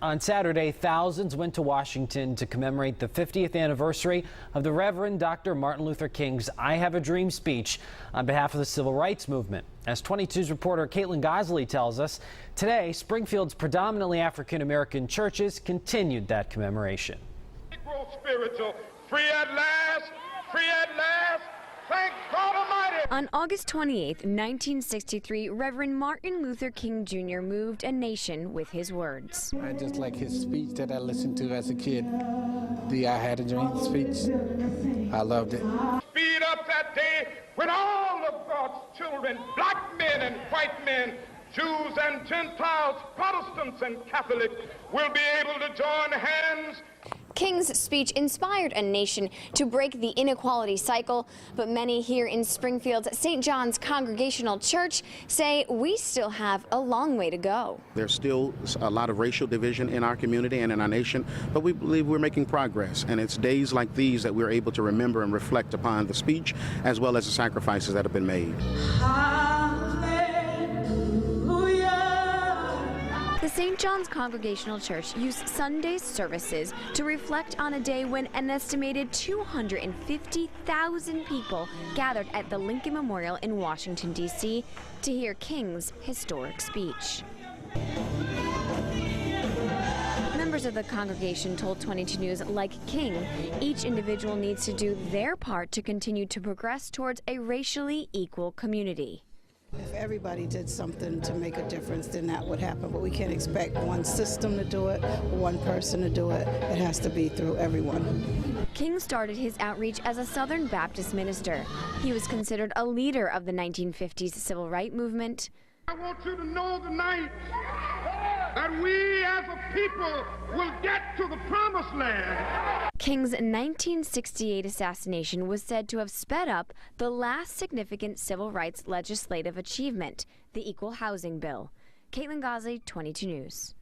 On Saturday, thousands went to Washington to commemorate the 50th anniversary of the Reverend Dr. Martin Luther King's I Have a Dream speech on behalf of the civil rights movement. As 22's reporter Caitlin Gosley tells us, today Springfield's predominantly African-American churches continued that commemoration. Spiritual, free at last, free at last. Thank God Almighty! On August 28, 1963, Reverend Martin Luther King Jr. moved a nation with his words. I just like his speech that I listened to as a kid, the I Had a Dream speech. I loved it. Speed up that day when all of God's children, black men and white men, Jews and Gentiles, Protestants and Catholics, will be able to join hands. King's speech inspired a nation to break the inequality cycle, but many here in Springfield's St. John's Congregational Church say we still have a long way to go. There's still a lot of racial division in our community and in our nation, but we believe we're making progress, and it's days like these that we're able to remember and reflect upon the speech as well as the sacrifices that have been made. The St. John's Congregational Church used Sunday's services to reflect on a day when an estimated 250,000 people gathered at the Lincoln Memorial in Washington, D.C. to hear King's historic speech. Members of the congregation told 22 News, like King, each individual needs to do their part to continue to progress towards a racially equal community. If everybody did something to make a difference, then that would happen. But we can't expect one system to do it, one person to do it. It has to be through everyone. King started his outreach as a Southern Baptist minister. He was considered a leader of the 1950s civil rights movement. I want you to know tonight that we as a people will get to the promised land. King's 1968 assassination was said to have sped up the last significant civil rights legislative achievement, the Equal Housing Bill. Caitlin Gosley, 22 News.